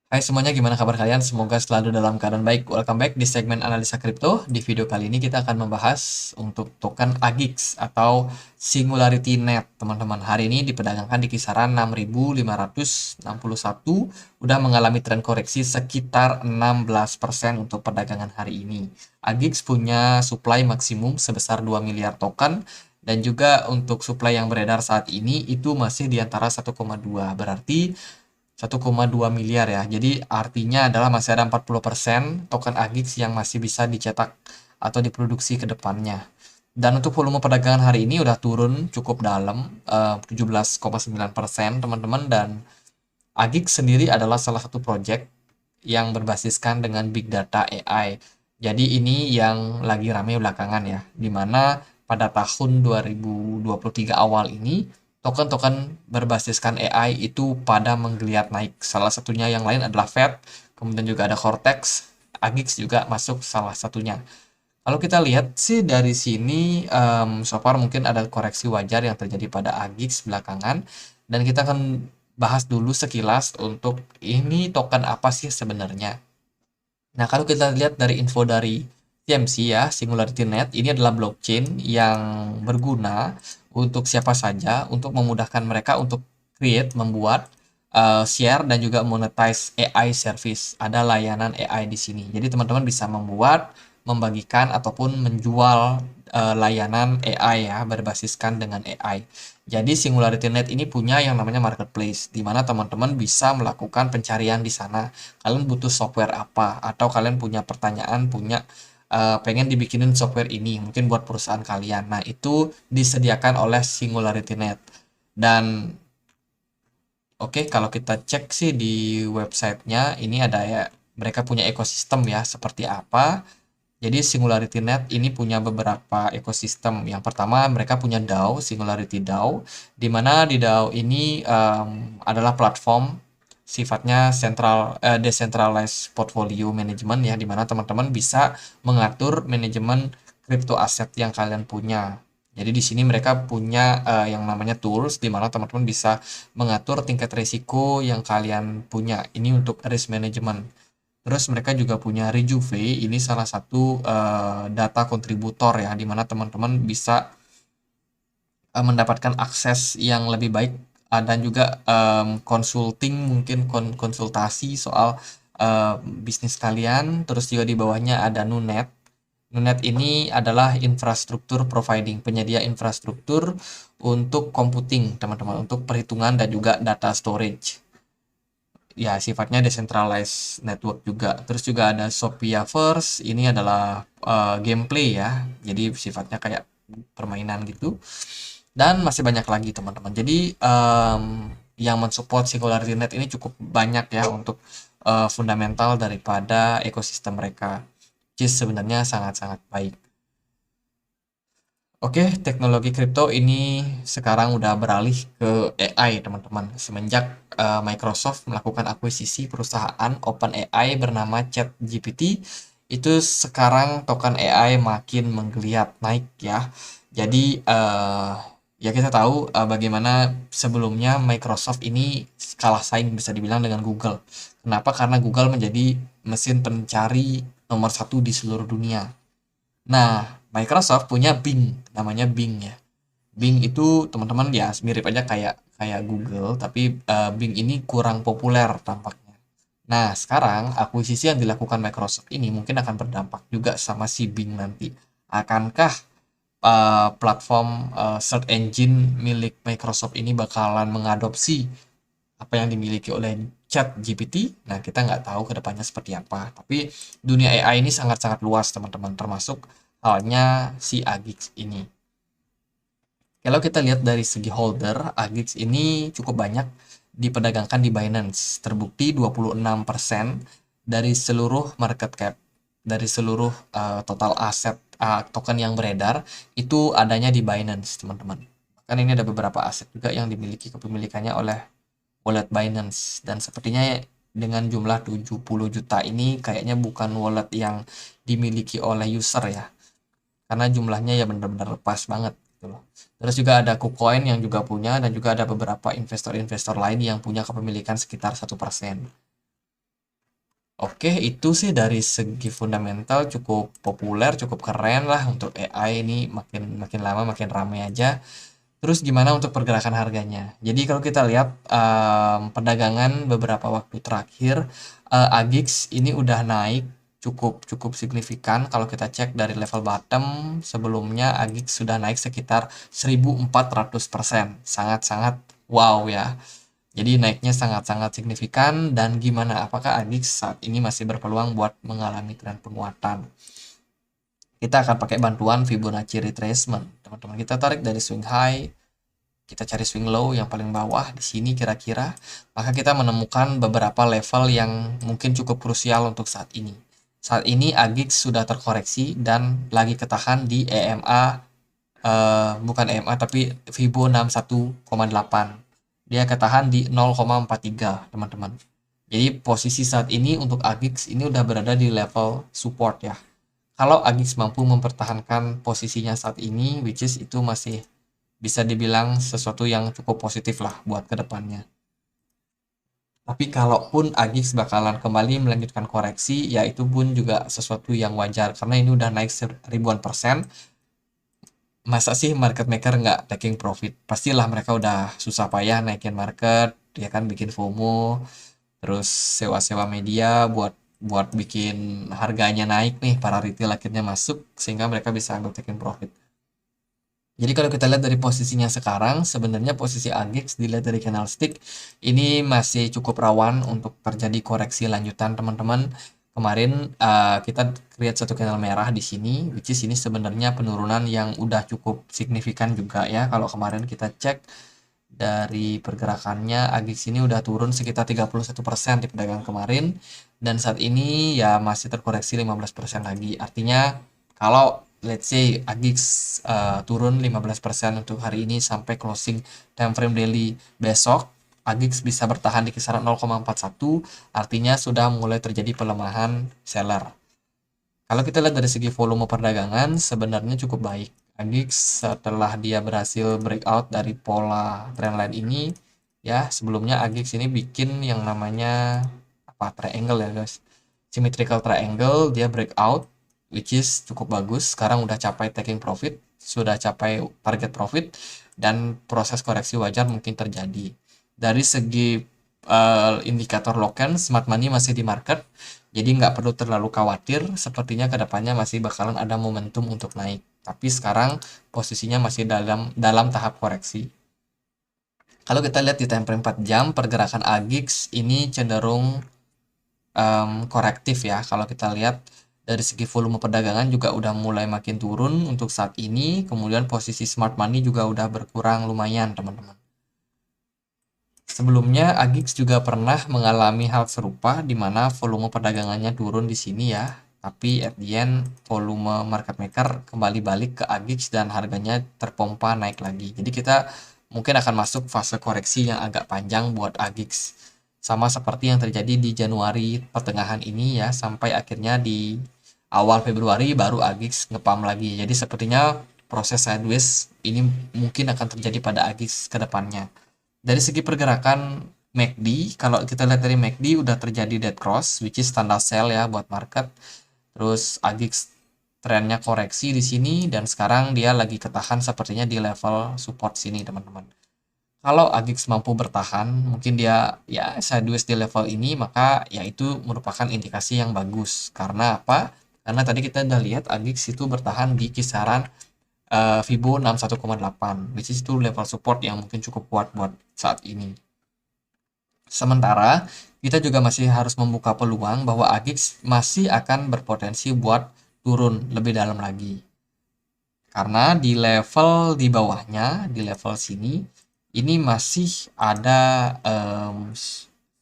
Hai semuanya, gimana kabar kalian? Semoga selalu dalam keadaan baik. Welcome back di segmen analisa kripto. Di video kali ini kita akan membahas untuk token AGIX atau Singularity Net, teman-teman. Hari ini diperdagangkan di kisaran 6.561, udah mengalami tren koreksi sekitar 16% untuk perdagangan hari ini. AGIX punya supply maksimum sebesar 2 miliar token, dan juga untuk supply yang beredar saat ini itu masih di antara 1,2, berarti 1,2 miliar ya. Jadi artinya adalah masih ada 40% token AGIX yang masih bisa dicetak atau diproduksi ke depannya. Dan untuk volume perdagangan hari ini udah turun cukup dalam, 17,9% teman-teman. Dan AGIX sendiri adalah salah satu project yang berbasiskan dengan Big Data AI. Jadi ini yang lagi rame belakangan ya, dimana pada tahun 2023 awal ini token-token berbasiskan AI itu pada menggeliat naik. Salah satunya yang lain adalah FED, kemudian juga ada Cortex, AGIX juga masuk salah satunya. Kalau kita lihat sih dari sini, so far mungkin ada koreksi wajar yang terjadi pada AGIX belakangan, dan kita akan bahas dulu sekilas untuk ini token apa sih sebenarnya. Nah, kalau kita lihat dari info dari TMC ya, Singularity Net, ini adalah blockchain yang berguna untuk siapa saja, untuk memudahkan mereka untuk membuat, share dan juga monetize AI service. Ada layanan AI di sini. Jadi teman-teman bisa membuat, membagikan ataupun menjual layanan AI ya, berbasiskan dengan AI. Jadi Singularity Net ini punya yang namanya marketplace, di mana teman-teman bisa melakukan pencarian di sana. Kalian butuh software apa, atau kalian punya pertanyaan, punya pengen dibikinin software ini, mungkin buat perusahaan kalian. Nah, itu disediakan oleh Singularity Net. Dan oke, kalau kita cek sih di websitenya, ini ada ya, mereka punya ekosistem ya, seperti apa. Jadi Singularity Net ini punya beberapa ekosistem. Yang pertama, mereka punya DAO, Singularity DAO, di mana di DAO ini adalah platform sifatnya decentralized portfolio management ya, di mana teman-teman bisa mengatur manajemen crypto aset yang kalian punya. Jadi di sini mereka punya yang namanya tools, di mana teman-teman bisa mengatur tingkat risiko yang kalian punya. Ini untuk risk management. Terus mereka juga punya Rejuve, ini salah satu data kontributor ya, di mana teman-teman bisa mendapatkan akses yang lebih baik, dan juga consulting, mungkin konsultasi soal bisnis kalian. Terus juga di bawahnya ada Nunet. Nunet ini adalah infrastruktur providing, penyedia infrastruktur untuk computing, teman-teman, untuk perhitungan dan juga data storage. Ya, sifatnya decentralized network juga. Terus juga ada Sophia First, ini adalah gameplay ya. Jadi sifatnya kayak permainan gitu. Dan masih banyak lagi teman-teman. Jadi yang mensupport Singularity Net ini cukup banyak ya untuk fundamental daripada ekosistem mereka. Which is sebenarnya sangat-sangat baik. Oke, teknologi kripto ini sekarang udah beralih ke AI, teman-teman. Semenjak Microsoft melakukan akuisisi perusahaan OpenAI bernama ChatGPT, itu sekarang token AI makin menggeliat naik ya. Jadi ya kita tahu bagaimana sebelumnya Microsoft ini kalah saing bisa dibilang dengan Google. Kenapa? Karena Google menjadi mesin pencari nomor satu di seluruh dunia. Nah, Microsoft punya Bing, namanya Bing ya. Bing itu teman-teman ya mirip aja kayak kayak Google, tapi Bing ini kurang populer tampaknya. Nah, sekarang akuisisi yang dilakukan Microsoft ini mungkin akan berdampak juga sama si Bing nanti. Akankah platform search engine milik Microsoft ini bakalan mengadopsi apa yang dimiliki oleh ChatGPT? Nah, kita nggak tahu kedepannya seperti apa. Tapi dunia AI ini sangat-sangat luas, teman-teman, termasuk halnya si Agix ini. Kalau kita lihat dari segi holder, Agix ini cukup banyak diperdagangkan di Binance. Terbukti 26% dari seluruh market cap, dari seluruh total aset token yang beredar, itu adanya di Binance, teman-teman. Kan ini ada beberapa aset juga yang dimiliki kepemilikannya oleh wallet Binance, dan sepertinya dengan jumlah 70 juta ini kayaknya bukan wallet yang dimiliki oleh user ya, karena jumlahnya ya benar-benar pas banget gitu loh. Terus juga ada KuCoin yang juga punya, dan juga ada beberapa investor-investor lain yang punya kepemilikan sekitar 1%. Oke, itu sih dari segi fundamental cukup populer, cukup keren lah untuk AI ini makin makin lama makin ramai aja. Terus gimana untuk pergerakan harganya? Jadi kalau kita lihat perdagangan beberapa waktu terakhir, AGIX ini udah naik cukup cukup signifikan. Kalau kita cek dari level bottom sebelumnya AGIX sudah naik sekitar 1.400%. Sangat-sangat wow ya. Jadi naiknya sangat-sangat signifikan dan gimana? Apakah AGIX saat ini masih berpeluang buat mengalami tren penguatan? Kita akan pakai bantuan Fibonacci retracement. Teman-teman kita tarik dari swing high, kita cari swing low yang paling bawah di sini kira-kira, maka kita menemukan beberapa level yang mungkin cukup krusial untuk saat ini. Saat ini AGIX sudah terkoreksi dan lagi ketahan di EMA, bukan EMA tapi Fibo 61,8. Dia ketahan di 0,43 teman-teman. Jadi posisi saat ini untuk AGIX ini udah berada di level support ya. Kalau AGIX mampu mempertahankan posisinya saat ini, which is itu masih bisa dibilang sesuatu yang cukup positif lah buat kedepannya. Tapi kalaupun AGIX bakalan kembali melanjutkan koreksi, ya itu pun juga sesuatu yang wajar karena ini udah naik ribuan persen. Masa sih market maker nggak taking profit? Pastilah mereka udah susah payah naikin market, ya kan bikin FOMO, terus sewa-sewa media buat buat bikin harganya naik nih, para retail akhirnya masuk sehingga mereka bisa ambil taking profit. Jadi kalau kita lihat dari posisinya sekarang, sebenarnya posisi AGIX dilihat dari candlestick ini masih cukup rawan untuk terjadi koreksi lanjutan teman-teman. Kemarin kita create satu candle merah di sini, which is ini sebenarnya penurunan yang udah cukup signifikan juga ya. Kalau kemarin kita cek dari pergerakannya, AGIX ini udah turun sekitar 31% di perdagangan kemarin, dan saat ini ya masih terkoreksi 15% lagi. Artinya kalau let's say AGIX turun 15% untuk hari ini sampai closing time frame daily besok, AGIX bisa bertahan di kisaran 0,41, artinya sudah mulai terjadi pelemahan seller. Kalau kita lihat dari segi volume perdagangan, sebenarnya cukup baik. AGIX setelah dia berhasil breakout dari pola trendline ini, ya sebelumnya AGIX ini bikin yang namanya apa, triangle ya guys, symmetrical triangle, dia breakout, which is cukup bagus. Sekarang udah capai taking profit, sudah capai target profit, dan proses koreksi wajar mungkin terjadi. Dari segi indikator Loken, smart money masih di market, jadi nggak perlu terlalu khawatir, sepertinya kedepannya masih bakalan ada momentum untuk naik. Tapi sekarang posisinya masih dalam dalam tahap koreksi. Kalau kita lihat di time frame 4 jam, pergerakan AGIX ini cenderung korektif ya. Kalau kita lihat dari segi volume perdagangan juga udah mulai makin turun untuk saat ini. Kemudian posisi smart money juga udah berkurang lumayan teman-teman. Sebelumnya AGIX juga pernah mengalami hal serupa di mana volume perdagangannya turun di sini ya. Tapi at the end volume market maker kembali balik ke AGIX dan harganya terpompa naik lagi. Jadi kita mungkin akan masuk fase koreksi yang agak panjang buat AGIX. Sama seperti yang terjadi di Januari pertengahan ini ya, sampai akhirnya di awal Februari baru AGIX ngepam lagi. Jadi sepertinya proses sideways ini mungkin akan terjadi pada AGIX ke depannya. Dari segi pergerakan MACD, kalau kita lihat dari MACD udah terjadi dead cross, which is tanda sell ya buat market. Terus AGIX trennya koreksi di sini dan sekarang dia lagi ketahan sepertinya di level support sini teman-teman. Kalau AGIX mampu bertahan, mungkin dia ya sideways di level ini, maka ya itu merupakan indikasi yang bagus. Karena apa? Karena tadi kita udah lihat AGIX itu bertahan di kisaran Fibo 61,8, which is itu level support yang mungkin cukup kuat buat saat ini. Sementara kita juga masih harus membuka peluang bahwa AGIX masih akan berpotensi buat turun lebih dalam lagi. Karena di level di bawahnya, di level sini, ini masih ada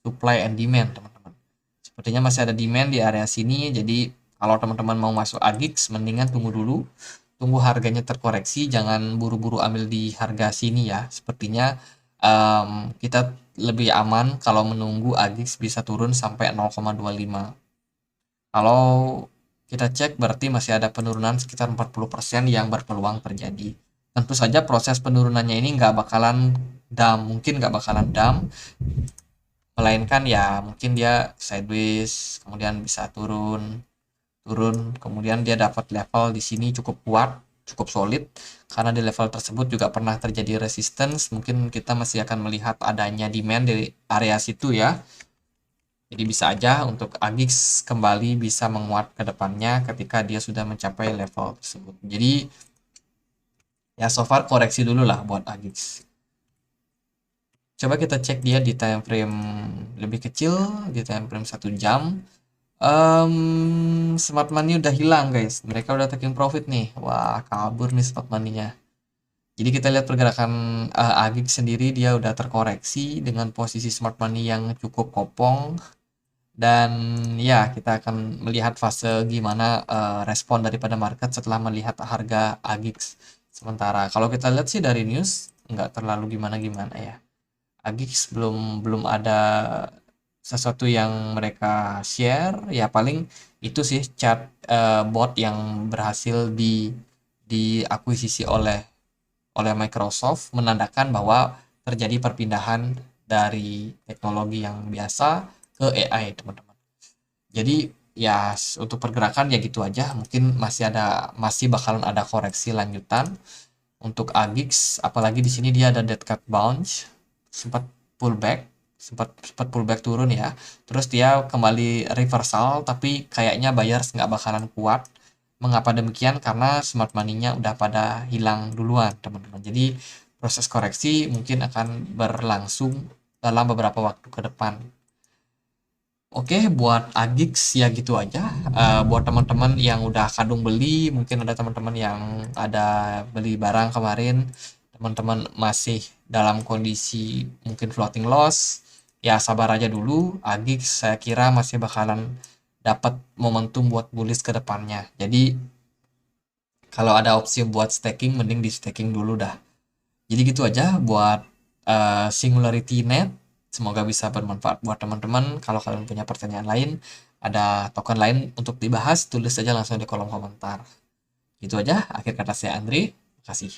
supply and demand teman-teman. Sepertinya masih ada demand di area sini, jadi kalau teman-teman mau masuk AGIX, mendingan tunggu dulu, tunggu harganya terkoreksi, jangan buru-buru ambil di harga sini ya. Sepertinya kita lebih aman kalau menunggu AGIX bisa turun sampai 0,25. Kalau kita cek berarti masih ada penurunan sekitar 40% yang berpeluang terjadi. Tentu saja proses penurunannya ini nggak bakalan mungkin nggak bakalan melainkan ya mungkin dia sideways, kemudian bisa turun, turun, kemudian dia dapat level di sini cukup kuat, cukup solid, karena di level tersebut juga pernah terjadi resistance, mungkin kita masih akan melihat adanya demand dari area situ ya. Jadi bisa aja untuk AGIX kembali bisa menguat ke depannya ketika dia sudah mencapai level tersebut. Jadi ya so far koreksi dulu lah buat AGIX. Coba kita cek dia di time frame lebih kecil, di time frame 1 jam. Smart money udah hilang guys. Mereka udah taking profit nih. Wah, kabur nih smart money-nya. Jadi kita lihat pergerakan AGIX sendiri dia udah terkoreksi dengan posisi smart money yang cukup kopong. Dan ya, kita akan melihat fase gimana respon daripada market setelah melihat harga AGIX. Sementara kalau kita lihat sih dari news nggak terlalu gimana-gimana ya. AGIX belum belum ada sesuatu yang mereka share, ya paling itu sih chat bot yang berhasil diakuisisi oleh Microsoft, menandakan bahwa terjadi perpindahan dari teknologi yang biasa ke AI, teman-teman. Jadi ya untuk pergerakan ya gitu aja, mungkin masih bakalan ada koreksi lanjutan untuk AGIX, apalagi di sini dia ada dead cat bounce, sempat pullback, sempat pullback turun ya. Terus dia kembali reversal, tapi kayaknya buyers nggak bakalan kuat. Mengapa demikian? Karena smart money-nya udah pada hilang duluan, teman-teman. Jadi proses koreksi mungkin akan berlangsung dalam beberapa waktu ke depan. Oke, buat AGIX ya gitu aja. Buat teman-teman yang udah kadung beli, mungkin ada teman-teman yang ada beli barang kemarin, teman-teman masih dalam kondisi mungkin floating loss, ya sabar aja dulu. AGIX saya kira masih bakalan dapat momentum buat bullish ke depannya. Jadi kalau ada opsi buat staking, mending di staking dulu dah. Jadi gitu aja buat Singularity Net. Semoga bisa bermanfaat buat teman-teman. Kalau kalian punya pertanyaan lain, ada token lain untuk dibahas, tulis saja langsung di kolom komentar. Gitu aja, akhir kata saya Andri. Terima kasih.